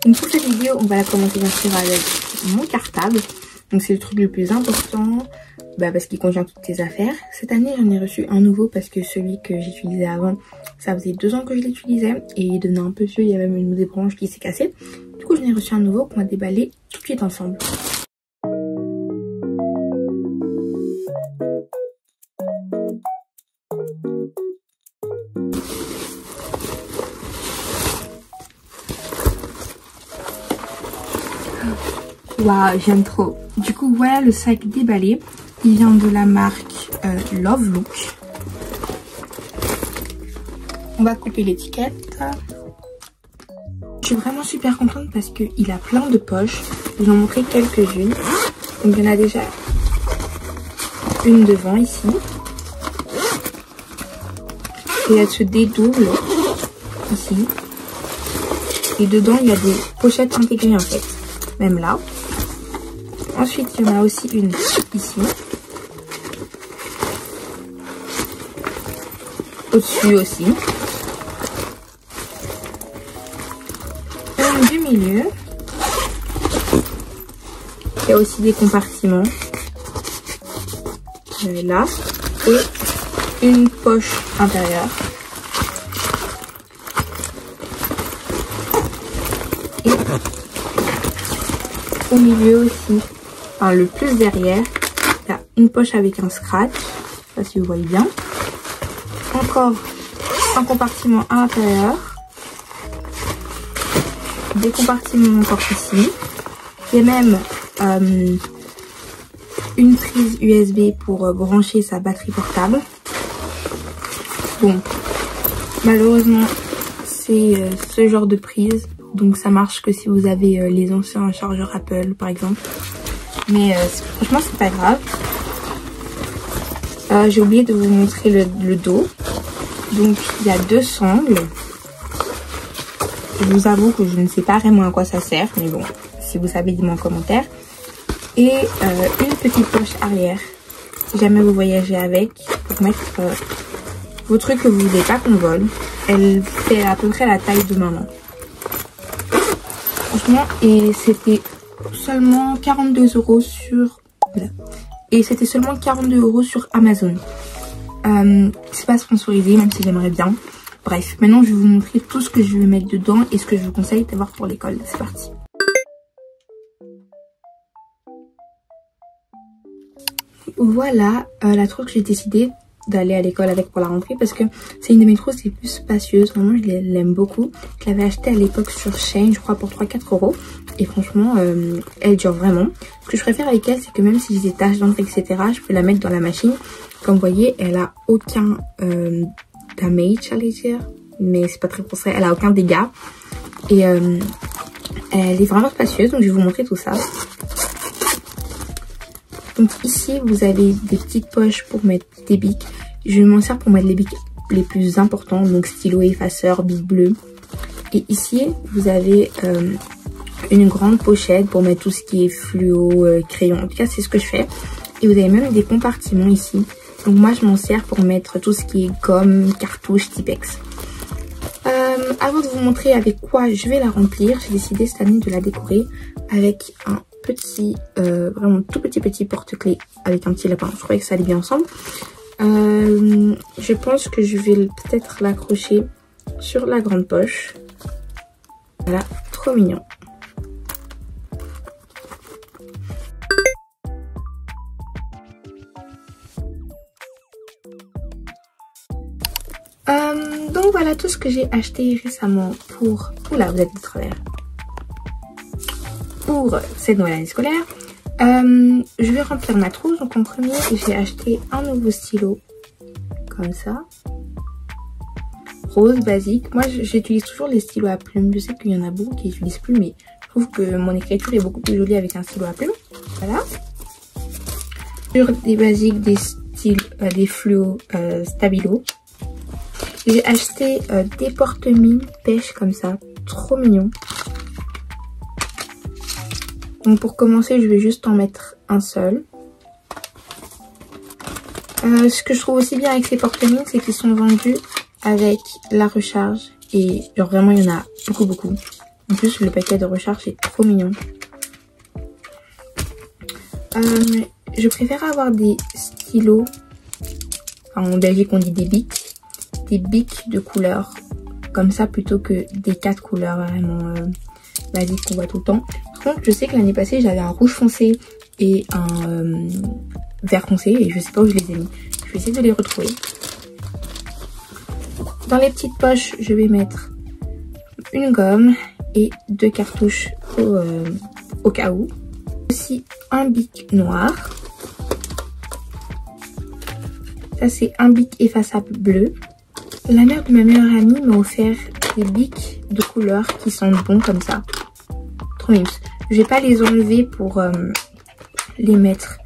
Donc pour cette vidéo, on va la commencer bien sûr avec mon cartable. Donc c'est le truc le plus important parce qu'il contient toutes tes affaires. Cette année j'en ai reçu un nouveau parce que celui que j'utilisais avant, ça faisait 2 ans que je l'utilisais et il devenait un peu vieux, il y a même une des branches qui s'est cassée. Du coup j'en ai reçu un nouveau qu'on va déballer tout de suite ensemble. Waouh, j'aime trop. Du coup, voilà le sac déballé. Il vient de la marque Love Look. On va couper l'étiquette. Je suis vraiment super contente parce qu'il a plein de poches. Je vais vous en montrer quelques-unes. Donc, il y en a déjà une devant ici. Et elle se dédouble ici. Et dedans, il y a des pochettes intégrées en fait. Même là. Ensuite, il y en a aussi une ici. Au-dessus aussi. Une du milieu. Il y a aussi des compartiments. Là. Et une poche intérieure. Et au milieu aussi. Enfin, le plus derrière, il y a une poche avec un scratch, je sais pas si vous voyez bien. Encore un compartiment à l'intérieur. Des compartiments encore ici. Il y a même une prise USB pour brancher sa batterie portable. Bon, malheureusement, c'est ce genre de prise. Donc ça marche que si vous avez les anciens chargeurs Apple par exemple. Mais franchement c'est pas grave. J'ai oublié de vous montrer le dos. Donc il y a 2 sangles. Je vous avoue que je ne sais pas vraiment à quoi ça sert. Mais bon, si vous savez, dites-moi en commentaire. Et une petite poche arrière. Si jamais vous voyagez avec. Pour mettre vos trucs que vous ne voulez pas qu'on vole. Elle fait à peu près la taille de maman. Franchement, et c'était seulement 42 € sur... Et c'était seulement 42 € sur Amazon. C'est pas sponsorisé, même si j'aimerais bien. Bref, maintenant je vais vous montrer tout ce que je vais mettre dedans et ce que je vous conseille d'avoir pour l'école. C'est parti. Voilà la trousse que j'ai décidé d'aller à l'école avec pour la rentrée parce que c'est une de mes trousses les plus spacieuses. Vraiment, je l'aime beaucoup. Je l'avais acheté à l'époque sur Shein, je crois pour 3-4 € et franchement elle dure vraiment. Ce que je préfère avec elle, c'est que même si j'ai des taches d'encre etc, je peux la mettre dans la machine. Comme vous voyez, elle a aucun damage, j'allais dire, mais c'est pas très français, elle a aucun dégât et elle est vraiment spacieuse. Donc je vais vous montrer tout ça. Donc ici vous avez des petites poches pour mettre des bics. Je m'en sers pour mettre les bics les plus importants, donc stylo, effaceur, bic bleu. Et ici vous avez une grande pochette pour mettre tout ce qui est fluo, crayon. En tout cas c'est ce que je fais. Et vous avez même des compartiments ici. Donc moi je m'en sers pour mettre tout ce qui est gomme, cartouche, Tipex. Avant de vous montrer avec quoi je vais la remplir, j'ai décidé cette année de la décorer avec un petit, vraiment tout petit porte-clés avec un petit lapin. Je croyais que ça allait bien ensemble. Je pense que je vais peut-être l'accrocher sur la grande poche. Voilà, trop mignon. Donc voilà tout ce que j'ai acheté récemment pour... Oula, vous êtes de travers. Pour cette nouvelle année scolaire. Je vais remplir ma trousse. Donc en premier, j'ai acheté un nouveau stylo. Comme ça. Rose, basique. Moi, j'utilise toujours les stylos à plumes. Je sais qu'il y en a beaucoup qui n'utilisent plus, mais je trouve que mon écriture est beaucoup plus jolie avec un stylo à plumes. Voilà. Sur des basiques, des styles, des fluo stabilo. J'ai acheté des porte-mines pêche comme ça. Trop mignon. Donc pour commencer, je vais juste en mettre un seul. Ce que je trouve aussi bien avec ces porte-mines, c'est qu'ils sont vendus avec la recharge. Et genre vraiment il y en a beaucoup. En plus le paquet de recharge est trop mignon. Je préfère avoir des stylos. Enfin, en Belgique on dit des bics. Des bics de couleur comme ça plutôt que des 4 couleurs vraiment basiques qu'on voit tout le temps. Par contre je sais que l'année passée j'avais un rouge foncé et un vert foncé et je sais pas où je les ai mis. Je vais essayer de les retrouver. Dans les petites poches je vais mettre une gomme et 2 cartouches au cas où. Aussi un bic noir. Ça c'est un bic effaçable bleu. La mère de ma meilleure amie m'a offert des bics de couleur qui sentent bon comme ça. Trop mimes. Je vais pas les enlever pour les mettre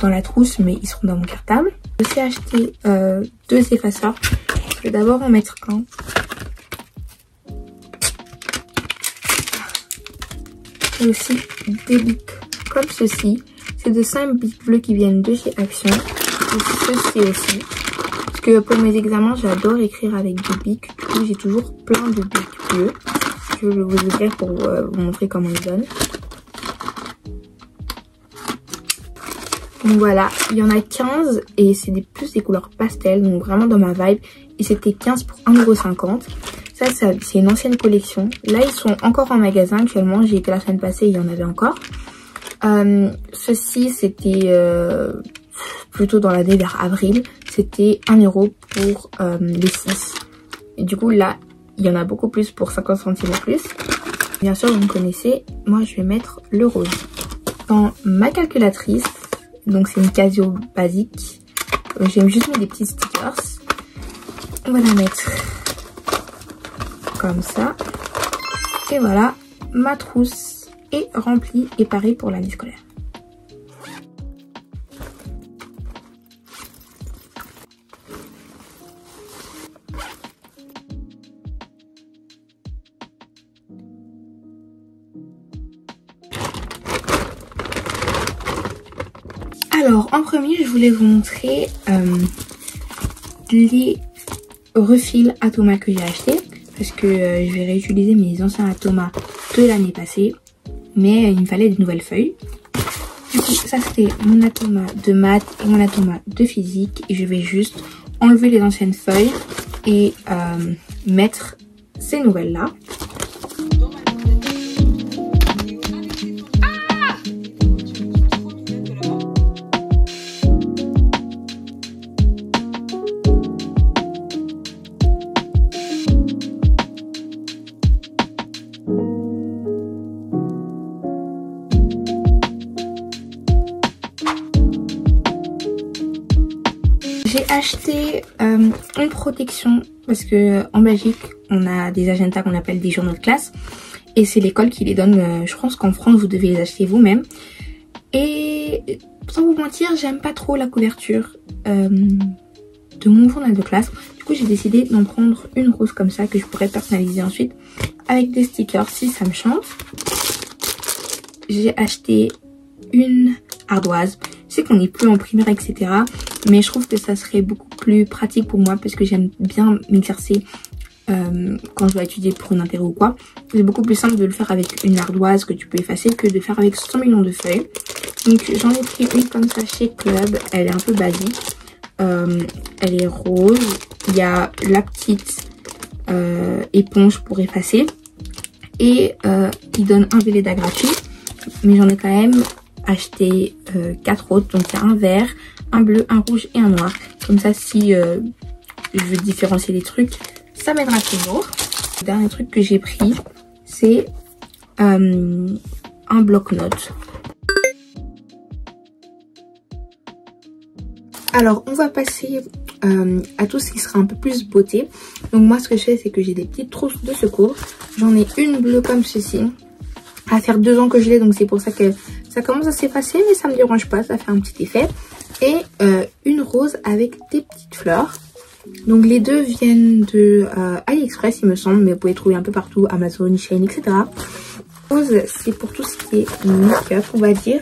dans la trousse, mais ils seront dans mon cartable. J'ai aussi acheté 2 effaceurs. Je vais d'abord en mettre un. Et aussi des bics comme ceci. C'est de 5 bics bleus qui viennent de chez Action. Et ceci aussi. Parce que pour mes examens, j'adore écrire avec des bics. Du coup, j'ai toujours plein de bics bleus. Je vais vous ouvrir pour vous montrer comment ils donnent. Donc voilà, il y en a 15 et c'est plus des couleurs pastel, donc vraiment dans ma vibe. Et c'était 15 pour 1,50 €. Ça c'est une ancienne collection. Là, ils sont encore en magasin actuellement. J'ai été la semaine passée, il y en avait encore. Ceci, c'était plutôt dans l'année vers avril. C'était 1 € pour les 6. Et du coup, là, il y en a beaucoup plus pour 50 centimes en plus. Bien sûr, vous me connaissez. Moi, je vais mettre le rose. Dans ma calculatrice, donc c'est une Casio basique. J'ai juste mis des petits stickers. On va la mettre comme ça. Et voilà, ma trousse est remplie et parée pour l'année scolaire. Alors, en premier, je voulais vous montrer les refils Atoma que j'ai achetés. Parce que je vais réutiliser mes anciens Atoma de l'année passée. Mais il me fallait des nouvelles feuilles. Du coup, ça c'était mon Atoma de maths et mon Atoma de physique. Et je vais juste enlever les anciennes feuilles et mettre ces nouvelles-là. J'ai acheté une protection parce que en Belgique on a des agendas qu'on appelle des journaux de classe et c'est l'école qui les donne. Je pense qu'en France vous devez les acheter vous-même. Et sans vous mentir, j'aime pas trop la couverture de mon journal de classe. Du coup j'ai décidé d'en prendre une rose comme ça que je pourrais personnaliser ensuite avec des stickers si ça me chante. J'ai acheté une ardoise. Je sais qu'on n'est plus en primaire, etc. Mais je trouve que ça serait beaucoup plus pratique pour moi parce que j'aime bien m'exercer quand je dois étudier pour une interro ou quoi. C'est beaucoup plus simple de le faire avec une ardoise que tu peux effacer que de faire avec 100 millions de feuilles. Donc j'en ai pris une comme ça chez Club. Elle est un peu basique. Elle est rose. Il y a la petite éponge pour effacer. Et il donne un Velleda gratuit. Mais j'en ai quand même acheté 4 autres. Donc il y a un vert, un bleu, un rouge et un noir. Comme ça, si je veux différencier les trucs, ça m'aidera toujours. Le dernier truc que j'ai pris, c'est un bloc-notes. Alors, on va passer à tout ce qui sera un peu plus beauté. Donc moi, ce que je fais, c'est que j'ai des petites trousses de secours. J'en ai une bleue comme ceci. Ça va faire 2 ans que je l'ai, donc c'est pour ça que ça commence à s'effacer, mais ça me dérange pas, ça fait un petit effet. Et une rose avec des petites fleurs. Donc les deux viennent de AliExpress, il me semble, mais vous pouvez trouver un peu partout, Amazon, Shein, etc. Rose, c'est pour tout ce qui est make-up, on va dire.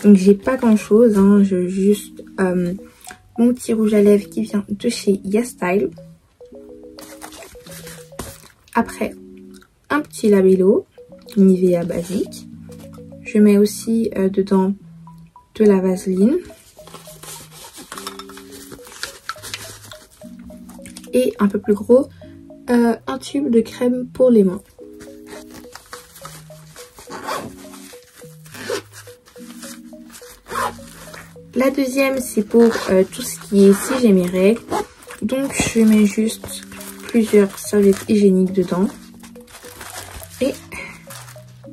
Donc j'ai pas grand chose, hein, j'ai juste mon petit rouge à lèvres qui vient de chez YesStyle. Après, un petit labello Nivea basique. Je mets aussi dedans de la vaseline. Et un peu plus gros, un tube de crème pour les mains. La deuxième, c'est pour tout ce qui est si j'ai mes règles. Donc je mets juste plusieurs serviettes hygiéniques dedans. Et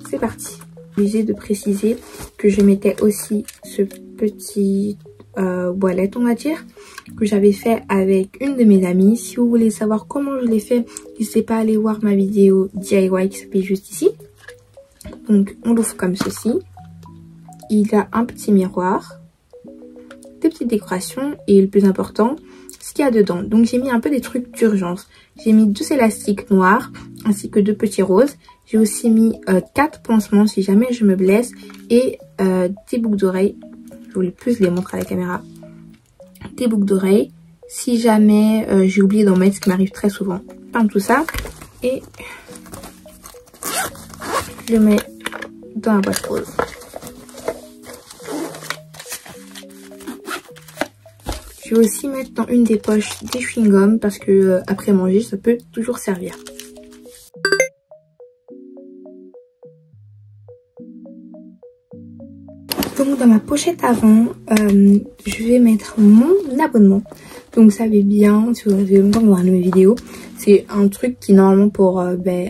c'est parti. Obligée de préciser que je mettais aussi ce petit voilette, on va dire, que j'avais fait avec une de mes amies. Si vous voulez savoir comment je l'ai fait, n'hésitez pas à aller voir ma vidéo DIY qui s'appelle juste ici. Donc on l'ouvre comme ceci. Il a un petit miroir, des petites décorations et le plus important, ce qu'il y a dedans. Donc j'ai mis un peu des trucs d'urgence. J'ai mis 2 élastiques noirs ainsi que 2 petits roses. J'ai aussi mis 4 pansements si jamais je me blesse et des boucles d'oreilles. Je voulais plus les montrer à la caméra. Des boucles d'oreilles si jamais j'ai oublié d'en mettre, ce qui m'arrive très souvent. Enfin, tout ça et je le mets dans la boîte rose. Je vais aussi mettre dans une des poches des chewing-gums parce que après manger, ça peut toujours servir. Donc dans ma pochette avant, je vais mettre mon abonnement. Donc vous savez bien, si vous avez longtemps voir mes vidéos, c'est un truc qui normalement pour,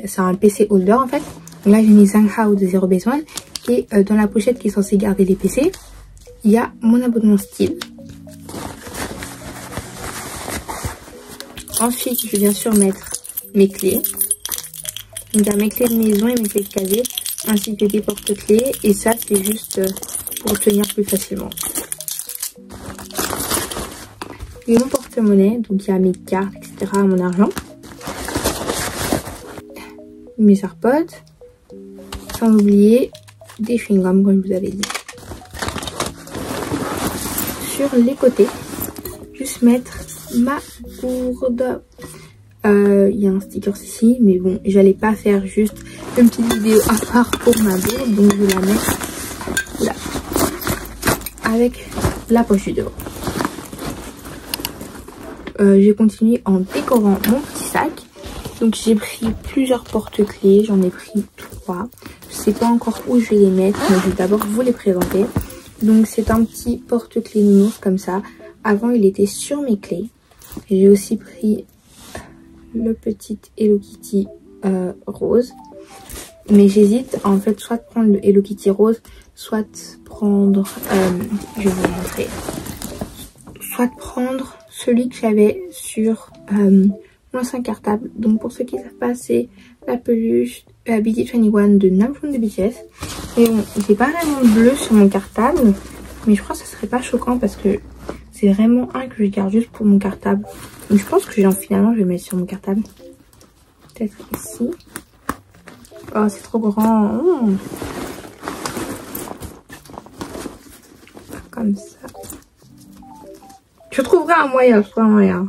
c'est un PC holder en fait. Donc là j'ai mis Zanghao de Zero Base One et dans la pochette qui est censée garder les PC, il y a mon abonnement Style. Ensuite, je vais bien sûr mettre mes clés. Donc, il y a mes clés de maison et mes clés de casier, ainsi que des porte-clés. Et ça, c'est juste pour tenir plus facilement. Et mon porte-monnaie, donc il y a mes cartes, etc., mon argent. Mes AirPods. Sans oublier des chewing-gums, comme je vous avais dit. Sur les côtés, juste mettre ma gourde. Il y a un sticker ici, mais bon, j'allais pas faire juste une petite vidéo à part pour ma gourde, donc je vais la mettre là, avec la poche du devant. J'ai continué en décorant mon petit sac. Donc j'ai pris plusieurs porte-clés, j'en ai pris 3. Je sais pas encore où je vais les mettre, mais je vais d'abord vous les présenter. Donc c'est un petit porte-clés nounours comme ça. Avant il était sur mes clés. J'ai aussi pris le petit Hello Kitty rose. Mais j'hésite en fait soit prendre le Hello Kitty rose, soit prendre, je vais vous montrer, soit prendre celui que j'avais sur mon ancien cartable. Donc pour ceux qui ne savent pas, c'est la peluche BT21 de Namjoon de BTS. Et bon, j'ai pas vraiment de bleu sur mon cartable, mais je crois que ça serait pas choquant parce que c'est vraiment un que je garde juste pour mon cartable. Donc je pense que finalement je vais mettre sur mon cartable. Peut-être ici. Oh, c'est trop grand. Oh. Comme ça. Je trouverai un moyen, je trouverai un moyen.